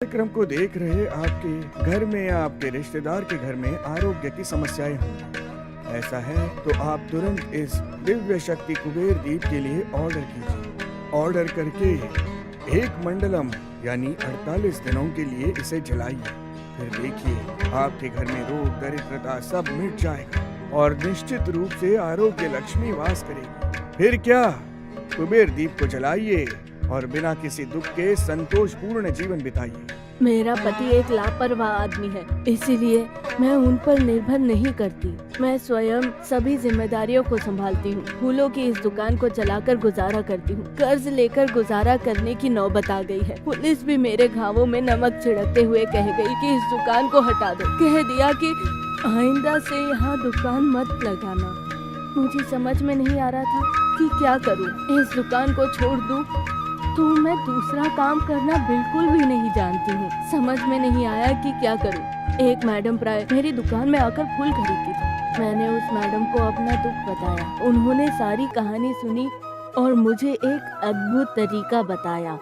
कार्यक्रम को देख रहे आपके घर में या आपके रिश्तेदार के घर में आरोग्य की समस्याएं होंगी। ऐसा है तो आप तुरंत इस दिव्य शक्ति कुबेर दीप के लिए ऑर्डर कीजिए। ऑर्डर करके एक मंडलम यानी 48 दिनों के लिए इसे जलाइए। फिर देखिए आपके घर में रोग दरिद्रता सब मिट जाएगा और निश्चित रूप से आरोग्य लक्ष्मी वास करेगी। फिर क्या, कुबेर दीप को जलाइए और बिना किसी दुख के संतोषपूर्ण जीवन बिताइए। मेरा पति एक लापरवाह आदमी है, इसीलिए मैं उन पर निर्भर नहीं करती। मैं स्वयं सभी जिम्मेदारियों को संभालती हूँ। फूलों की इस दुकान को चलाकर गुजारा करती हूँ। कर्ज लेकर गुजारा करने की नौबत आ गई है। पुलिस भी मेरे घावों में नमक छिड़कते हुए कह गई कि इस दुकान को हटा दो। कह दिया कि आइंदा से यहाँ दुकान मत लगाना। मुझे समझ में नहीं आ रहा था कि क्या करूँ। इस दुकान को छोड़ दूँ तो मैं दूसरा काम करना बिल्कुल भी नहीं जानती हूँ। समझ में नहीं आया कि क्या करूँ। एक मैडम प्राय मेरी दुकान में आकर फूल खरीदती थी। मैंने उस मैडम को अपना दुख बताया। उन्होंने सारी कहानी सुनी और मुझे एक अद्भुत तरीका बताया,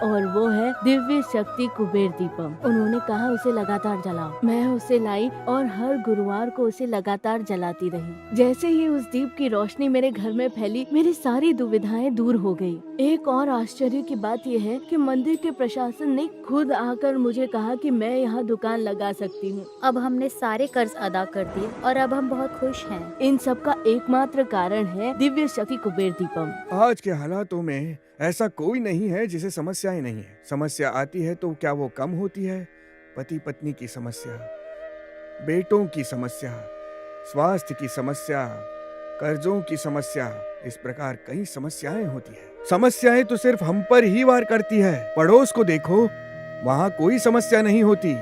और वो है दिव्य शक्ति कुबेर दीपम। उन्होंने कहा उसे लगातार जलाओ। मैं उसे लाई और हर गुरुवार को उसे लगातार जलाती रही। जैसे ही उस दीप की रोशनी मेरे घर में फैली, मेरी सारी दुविधाएं दूर हो गई। एक और आश्चर्य की बात यह है कि मंदिर के प्रशासन ने खुद आकर मुझे कहा कि मैं यहाँ दुकान लगा सकती हूँ। अब हमने सारे कर्ज अदा कर दिए और अब हम बहुत खुश हैं। इन सब का एकमात्र कारण है दिव्य शक्ति कुबेर दीपम। आज के हालातों में ऐसा कोई नहीं है जिसे समस्याएं नहीं है। समस्या आती है तो क्या वो कम होती है? पति पत्नी की समस्या, बेटों की समस्या, स्वास्थ्य की समस्या, कर्जों की समस्या, इस प्रकार कई समस्याएं होती है। समस्याएं तो सिर्फ हम पर ही वार करती है। पड़ोस को देखो, वहाँ कोई समस्या नहीं होती।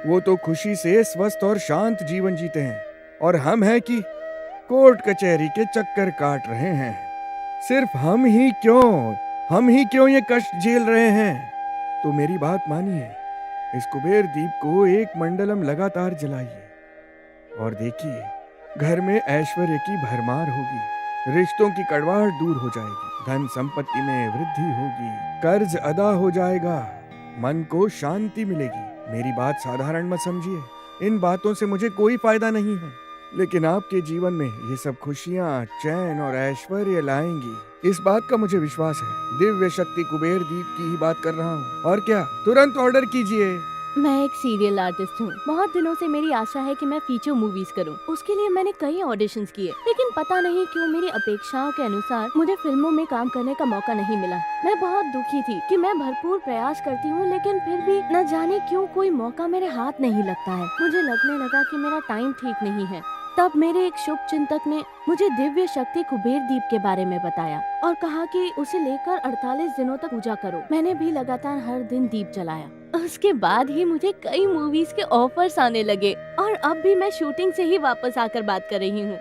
वो तो खुशी से स्वस्थ और शांत जीवन जीते हैं, और हम हैं कि कोर्ट कचहरी के चक्कर काट रहे हैं। सिर्फ हम ही क्यों ये कष्ट झेल रहे हैं? तो मेरी बात मानिए, इस कुबेर दीप को एक मंडलम लगातार जलाइए और देखिए घर में ऐश्वर्य की भरमार होगी, रिश्तों की कड़वाहट दूर हो जाएगी, धन संपत्ति में वृद्धि होगी, कर्ज अदा हो जाएगा, मन को शांति मिलेगी। मेरी बात साधारण मत समझिए। इन बातों से मुझे कोई फायदा नहीं है, लेकिन आपके जीवन में ये सब खुशियाँ, चैन और ऐश्वर्य लाएंगी, इस बात का मुझे विश्वास है। दिव्य शक्ति कुबेर दीप की ही बात कर रहा हूँ। और क्या, तुरंत ऑर्डर कीजिए। मैं एक सीरियल आर्टिस्ट हूँ। बहुत दिनों से मेरी आशा है कि मैं फीचर मूवीज करूँ। उसके लिए मैंने कई ऑडिशंस किए, लेकिन पता नहीं क्यों मेरी अपेक्षाओं के अनुसार मुझे फिल्मों में काम करने का मौका नहीं मिला। मैं बहुत दुखी थी कि मैं भरपूर प्रयास करती हूँ, लेकिन फिर भी न जाने क्यों कोई मौका मेरे हाथ नहीं लगता है। मुझे लगने लगा कि मेरा टाइम ठीक नहीं है। तब मेरे एक शुभ चिंतक ने मुझे दिव्य शक्ति कुबेर दीप के बारे में बताया और कहा कि उसे लेकर 48 दिनों तक पूजा करो। मैंने भी लगातार हर दिन दीप जलाया। उसके बाद ही मुझे कई मूवीज के ऑफर्स आने लगे, और अब भी मैं शूटिंग से ही वापस आकर बात कर रही हूँ।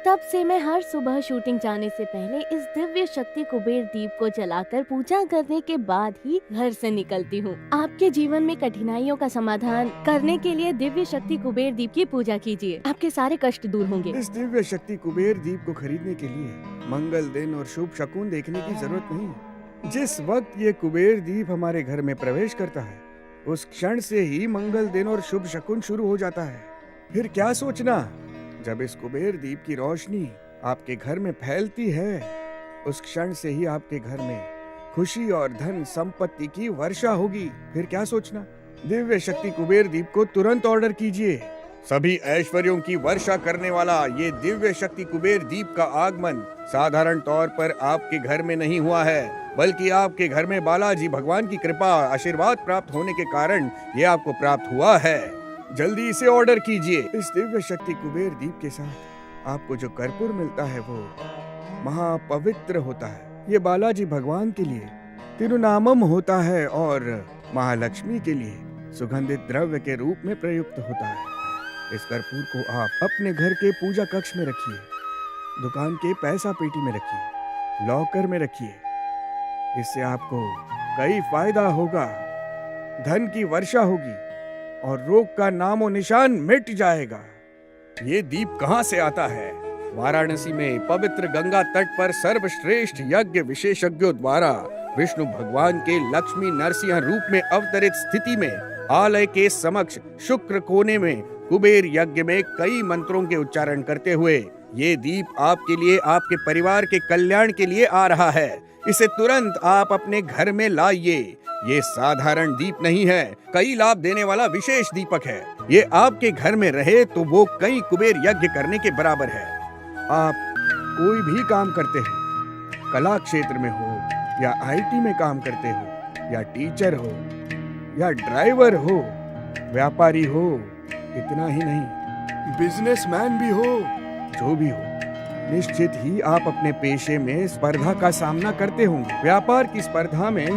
तब से मैं हर सुबह शूटिंग जाने से पहले इस दिव्य शक्ति कुबेर दीप को जलाकर पूजा करने के बाद ही घर से निकलती हूँ। आपके जीवन में कठिनाइयों का समाधान करने के लिए दिव्य शक्ति कुबेर दीप की पूजा कीजिए। आपके सारे कष्ट दूर होंगे। इस दिव्य शक्ति कुबेर दीप को खरीदने के लिए मंगल दिन और शुभ शकुन देखने की जरूरत नहीं है। जिस वक्त ये कुबेर दीप हमारे घर में प्रवेश करता है, उस क्षण से ही मंगल दिन और शुभ शकुन शुरू हो जाता है। फिर क्या सोचना, जब इस कुबेर दीप की रोशनी आपके घर में फैलती है, उस क्षण से ही आपके घर में खुशी और धन संपत्ति की वर्षा होगी। फिर क्या सोचना, दिव्य शक्ति कुबेर दीप को तुरंत ऑर्डर कीजिए। सभी ऐश्वर्यों की वर्षा करने वाला ये दिव्य शक्ति कुबेर दीप का आगमन साधारण तौर पर आपके घर में नहीं हुआ है, बल्कि आपके घर में बालाजी भगवान की कृपा आशीर्वाद प्राप्त होने के कारण ये आपको प्राप्त हुआ है। जल्दी इसे ऑर्डर कीजिए। इस दिव्य शक्ति कुबेर दीप के साथ आपको जो कर्पूर मिलता है वो महापवित्र होता है। ये बालाजी भगवान के लिए तिरुनामम होता है और महालक्ष्मी के लिए सुगंधित द्रव्य के रूप में प्रयुक्त होता है। इस कर्पूर को आप अपने घर के पूजा कक्ष में रखिए, दुकान के पैसा पेटी में रखिए, लॉकर में रखिए। इससे आपको कई फायदा होगा, धन की वर्षा होगी और रोग का नामो निशान मिट जाएगा। ये दीप कहाँ से आता है? वाराणसी में पवित्र गंगा तट पर सर्वश्रेष्ठ यज्ञ विशेषज्ञों द्वारा विष्णु भगवान के लक्ष्मी नरसिंह रूप में अवतरित स्थिति में आलय के समक्ष शुक्र कोने में कुबेर यज्ञ में कई मंत्रों के उच्चारण करते हुए ये दीप आपके लिए, आपके परिवार के कल्याण के लिए आ रहा है। इसे तुरंत आप अपने घर में लाइए। ये साधारण दीप नहीं है, कई लाभ देने वाला विशेष दीपक है। ये आपके घर में रहे तो वो कई कुबेर यज्ञ करने के बराबर है। आप कोई भी काम करते हो, कला क्षेत्र में हो या आईटी में काम करते हो या टीचर हो या ड्राइवर हो, व्यापारी हो, इतना ही नहीं बिजनेसमैन भी हो, जो भी हो, निश्चित ही आप अपने पेशे में स्पर्धा का सामना करते होंगे। व्यापार की स्पर्धा में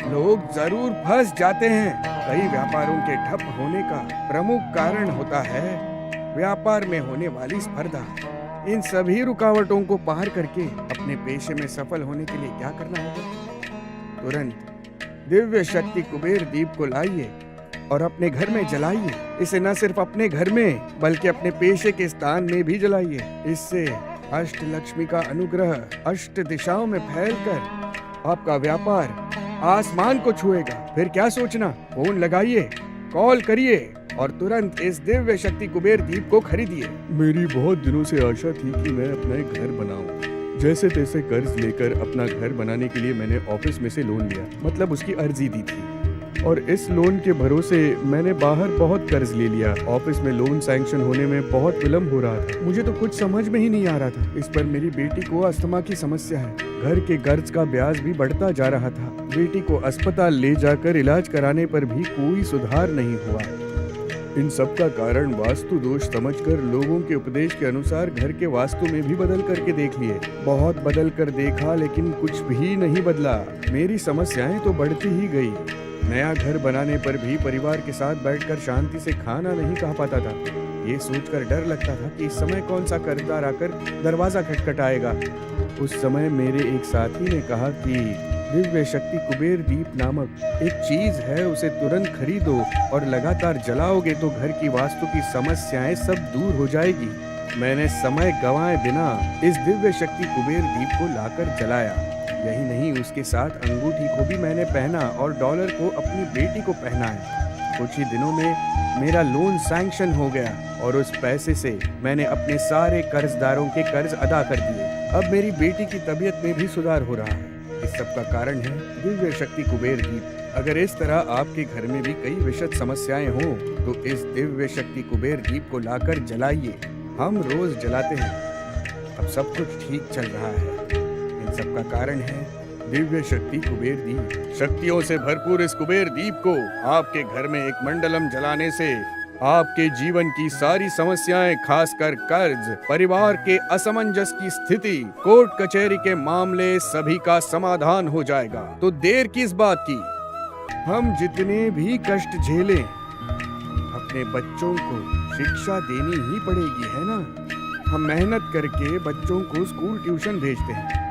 लोग जरूर फंस जाते हैं। कई व्यापारों के ठप होने का प्रमुख कारण होता है व्यापार में होने वाली स्पर्धा। इन सभी रुकावटों को पार करके अपने पेशे में सफल होने के लिए क्या करना होगा? तुरंत दिव्य शक्ति कुबेर दीप को लाइए और अपने घर में जलाइए। इसे न सिर्फ अपने घर में बल्कि अपने पेशे के स्थान में भी जलाइए। इससे अष्ट लक्ष्मी का अनुग्रह अष्ट दिशाओं में फैलकर आपका व्यापार आसमान को छुएगा। फिर क्या सोचना, फोन लगाइए, कॉल करिए और तुरंत इस दिव्य शक्ति कुबेर दीप को खरीदिए। मेरी बहुत दिनों से आशा थी कि मैं अपना एक घर बनाऊं। जैसे तैसे कर्ज लेकर अपना घर बनाने के लिए मैंने ऑफिस में से लोन लिया, मतलब उसकी अर्जी दी थी, और इस लोन के भरोसे मैंने बाहर बहुत कर्ज ले लिया। ऑफिस में लोन सैंक्शन होने में बहुत विलम्ब हो रहा था। मुझे तो कुछ समझ में ही नहीं आ रहा था। इस पर मेरी बेटी को अस्थमा की समस्या है। घर के कर्ज का ब्याज भी बढ़ता जा रहा था। बेटी को अस्पताल ले जाकर इलाज कराने पर भी कोई सुधार नहीं हुआ। इन सब का कारण वास्तु दोष समझकर लोगों के उपदेश के अनुसार घर के वास्तु में भी बदल करके देख लिए। बहुत बदल कर देखा लेकिन कुछ भी नहीं बदला। मेरी समस्याएं तो बढ़ती ही गई। नया घर बनाने पर भी परिवार के साथ बैठकर शांति से खाना नहीं खा पाता था। ये सोचकर डर लगता था कि इस समय कौन सा कर्जदार आकर दरवाजा खटखटाएगा। उस समय मेरे एक साथी ने कहा कि दिव्य शक्ति कुबेर दीप नामक एक चीज है, उसे तुरंत खरीदो और लगातार जलाओगे तो घर की वास्तु की समस्याएं सब दूर हो जाएगी। मैंने समय गंवाए बिना इस दिव्य शक्ति कुबेर दीप को लाकर जलाया। यही नहीं, उसके साथ अंगूठी को भी मैंने पहना और डॉलर को अपनी बेटी को पहनाया। कुछ ही दिनों में मेरा लोन सैंक्शन हो गया और उस पैसे से मैंने अपने सारे कर्जदारों के कर्ज अदा कर दिए। अब मेरी बेटी की तबीयत में भी सुधार हो रहा है। इस सब का कारण है दिव्य शक्ति कुबेर दीप। अगर इस तरह आपके घर में भी कई विशद समस्याएं हों तो इस दिव्य शक्ति कुबेर दीप को लाकर जलाइए। हम रोज जलाते हैं, अब सब कुछ ठीक चल रहा है। इन सब का कारण है दिव्य शक्ति कुबेर दीप। शक्तियों से भरपूर इस कुबेर दीप को आपके घर में एक मंडलम जलाने से आपके जीवन की सारी समस्याएं, खासकर कर्ज, परिवार के असमंजस की स्थिति, कोर्ट कचहरी के मामले, सभी का समाधान हो जाएगा। तो देर किस बात की? हम जितने भी कष्ट झेलें, अपने बच्चों को शिक्षा देनी ही पड़ेगी, है ना? हम मेहनत करके बच्चों को स्कूल ट्यूशन भेजते हैं,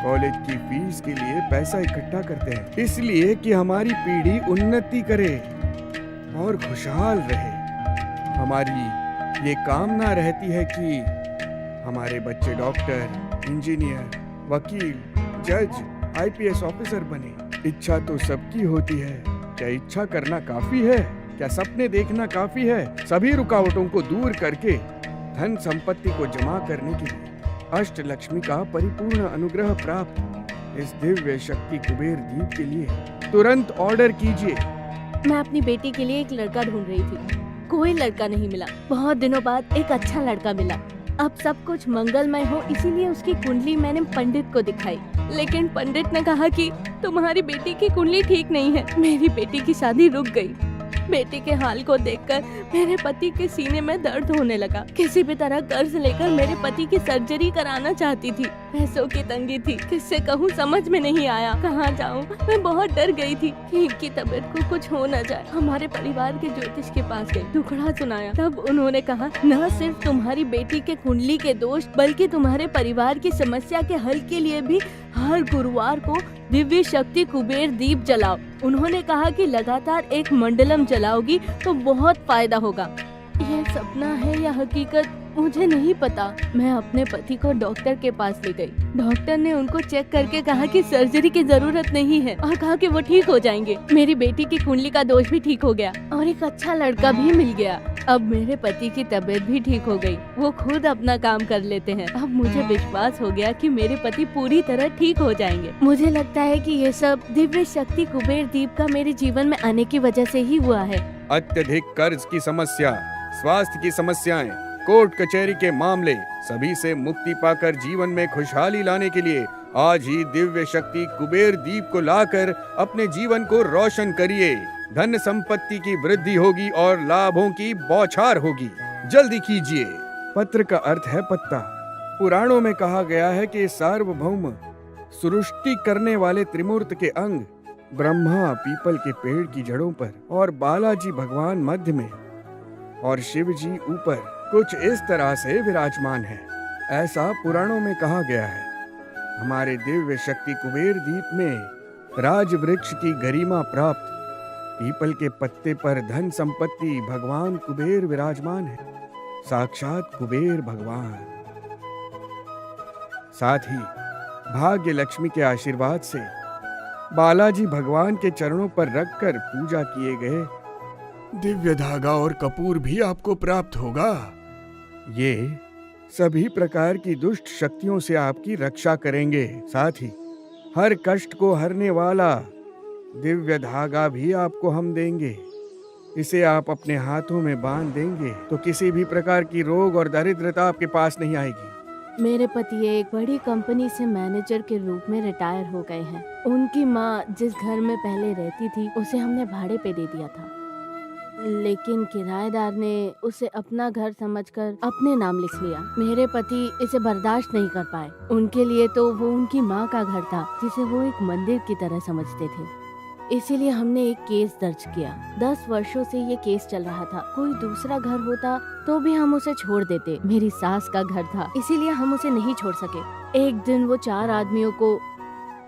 कॉलेज की फीस के लिए पैसा इकट्ठा करते हैं, इसलिए कि हमारी पीढ़ी उन्नति करे और खुशहाल रहे। हमारी ये कामना रहती है कि हमारे बच्चे डॉक्टर, इंजीनियर, वकील, जज, आईपीएस ऑफिसर बने। इच्छा तो सबकी होती है। क्या इच्छा करना काफी है? क्या सपने देखना काफी है? सभी रुकावटों को दूर करके धन संपत्ति को जमा करने के लिए अष्ट लक्ष्मी का परिपूर्ण अनुग्रह प्राप्त इस दिव्य शक्ति कुबेर दीप के लिए तुरंत ऑर्डर कीजिए। मैं अपनी बेटी के लिए एक लड़का ढूंढ रही थी, कोई लड़का नहीं मिला। बहुत दिनों बाद एक अच्छा लड़का मिला। अब सब कुछ मंगलमय हो इसीलिए उसकी कुंडली मैंने पंडित को दिखाई, लेकिन पंडित ने कहा कि तुम्हारी बेटी की कुंडली ठीक नहीं है। मेरी बेटी की शादी रुक गई। बेटी के हाल को देखकर मेरे पति के सीने में दर्द होने लगा। किसी भी तरह कर्ज लेकर मेरे पति की सर्जरी कराना चाहती थी। पैसों की तंगी थी, किससे कहूँ समझ में नहीं आया, कहाँ जाऊँ। मैं बहुत डर गई थी कि इनकी तबीयत को कुछ हो न जाए। हमारे परिवार के ज्योतिष के पास गई, दुखड़ा सुनाया। तब उन्होंने कहा न सिर्फ तुम्हारी बेटी के कुंडली के दोष बल्कि तुम्हारे परिवार की समस्या के हल के लिए भी हर गुरुवार को दिव्य शक्ति कुबेर दीप जलाओ। उन्होंने कहा कि लगातार एक मंडलम जलाओगी तो बहुत फायदा होगा। यह सपना है या हकीकत मुझे नहीं पता। मैं अपने पति को डॉक्टर के पास ले गई। डॉक्टर ने उनको चेक करके कहा कि सर्जरी की जरूरत नहीं है और कहा कि वो ठीक हो जाएंगे। मेरी बेटी की कुंडली का दोष भी ठीक हो गया और एक अच्छा लड़का भी मिल गया। अब मेरे पति की तबीयत भी ठीक हो गई। वो खुद अपना काम कर लेते हैं। अब मुझे विश्वास हो गया कि मेरे पति पूरी तरह ठीक हो जाएंगे। मुझे लगता है कि ये सब दिव्य शक्ति कुबेर दीप का मेरे जीवन में आने की वजह से ही हुआ है। अत्यधिक कर्ज की समस्या, स्वास्थ्य की समस्याएं, कोर्ट कचहरी के मामले, सभी से मुक्ति पाकर जीवन में खुशहाली लाने के लिए आज ही दिव्य शक्ति कुबेर दीप को लाकर अपने जीवन को रोशन करिए। धन संपत्ति की वृद्धि होगी और लाभों की बौछार होगी। जल्दी कीजिए। पत्र का अर्थ है पत्ता। पुराणों में कहा गया है कि सार्वभौम सृष्टि करने वाले त्रिमूर्त के अंग ब्रह्मा पीपल के पेड़ की जड़ों पर और बालाजी भगवान मध्य में और शिव जी ऊपर कुछ इस तरह से विराजमान है। ऐसा पुराणों में कहा गया है। हमारे दिव्य शक्ति कुबेर दीप में राज वृक्ष की गरिमा प्राप्त पीपल के पत्ते पर धन संपत्ति भगवान कुबेर विराजमान है, साक्षात कुबेर भगवान। साथ ही भाग्य लक्ष्मी के आशीर्वाद से बालाजी भगवान के चरणों पर रखकर पूजा किए गए दिव्य धागा और कपूर भी आपको प्राप्त होगा। ये सभी प्रकार की दुष्ट शक्तियों से आपकी रक्षा करेंगे। साथ ही हर कष्ट को हरने वाला दिव्य धागा भी आपको हम देंगे। इसे आप अपने हाथों में बांध देंगे तो किसी भी प्रकार की रोग और दरिद्रता आपके पास नहीं आएगी। मेरे पति एक बड़ी कंपनी से मैनेजर के रूप में रिटायर हो गए हैं। उनकी माँ जिस घर में पहले रहती थी उसे हमने भाड़े पे दे दिया था, लेकिन किराएदार ने उसे अपना घर समझकर अपने नाम लिख लिया। मेरे पति इसे बर्दाश्त नहीं कर पाए। उनके लिए तो वो उनकी माँ का घर था जिसे वो एक मंदिर की तरह समझते थे। इसीलिए हमने एक केस दर्ज किया। 10 वर्षों से ये केस चल रहा था। कोई दूसरा घर होता तो भी हम उसे छोड़ देते। मेरी सास का घर था, इसीलिए हम उसे नहीं छोड़ सके। एक दिन वो 4 आदमियों को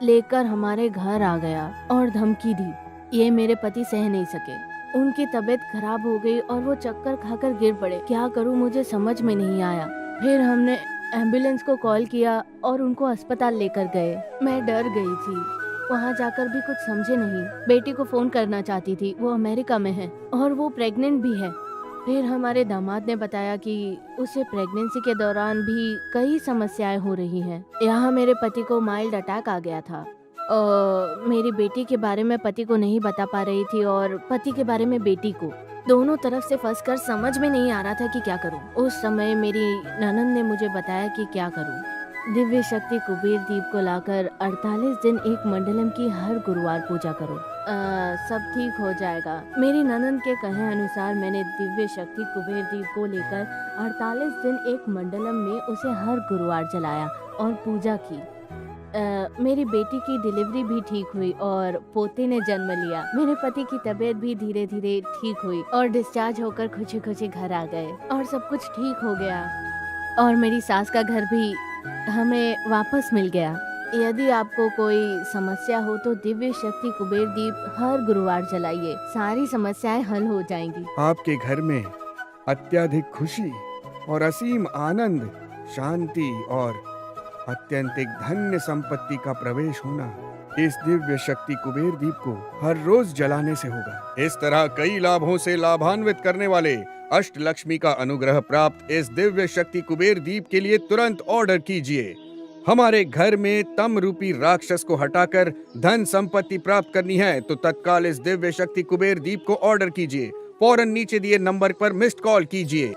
लेकर हमारे घर आ गया और धमकी दी। ये मेरे पति सह नहीं सके। उनकी तबीयत खराब हो गई और वो चक्कर खाकर गिर पड़े। क्या करूं मुझे समझ में नहीं आया। फिर हमने एम्बुलेंस को कॉल किया और उनको अस्पताल लेकर गए। मैं डर गई थी। वहाँ जाकर भी कुछ समझे नहीं। बेटी को फोन करना चाहती थी, वो अमेरिका में है और वो प्रेग्नेंट भी है। फिर हमारे दामाद ने बताया कि उसे प्रेगनेंसी के दौरान भी कई समस्याएं हो रही हैं। यहाँ मेरे पति को माइल्ड अटैक आ गया था। मेरी बेटी के बारे में पति को नहीं बता पा रही थी और पति के बारे में बेटी को। दोनों तरफ से फंसकर समझ में नहीं आ रहा था कि क्या करूं। उस समय मेरी ननद ने मुझे बताया कि क्या करूं। दिव्य शक्ति कुबेर दीप को लाकर 48 दिन एक मंडलम की हर गुरुवार पूजा करो। सब ठीक हो जाएगा। मेरी ननद के कहे अनुसार मैंने दिव्य शक्ति कुबेर दीप को लेकर 48 दिन एक मंडलम में उसे हर गुरुवार जलाया और पूजा की। मेरी बेटी की डिलीवरी भी ठीक हुई और पोते ने जन्म लिया। मेरे पति की तबीयत भी धीरे धीरे ठीक हुई और डिस्चार्ज होकर खुशी खुशी घर आ गए और सब कुछ ठीक हो गया। और मेरी सास का घर भी हमें वापस मिल गया। यदि आपको कोई समस्या हो तो दिव्य शक्ति कुबेर दीप हर गुरुवार जलाइए, सारी समस्याएं हल हो जाएंगी। आपके घर में अत्यधिक खुशी और असीम आनंद, शांति और अत्यंतिक धन्य संपत्ति का प्रवेश होना इस दिव्य शक्ति कुबेर दीप को हर रोज जलाने से होगा। इस तरह कई लाभों से लाभान्वित करने वाले अष्ट लक्ष्मी का अनुग्रह प्राप्त इस दिव्य शक्ति कुबेर दीप के लिए तुरंत ऑर्डर कीजिए। हमारे घर में तम रूपी राक्षस को हटाकर धन संपत्ति प्राप्त करनी है तो तत्काल इस दिव्य शक्ति कुबेर दीप को ऑर्डर कीजिए। फौरन नीचे दिए नंबर पर मिस्ड कॉल कीजिए।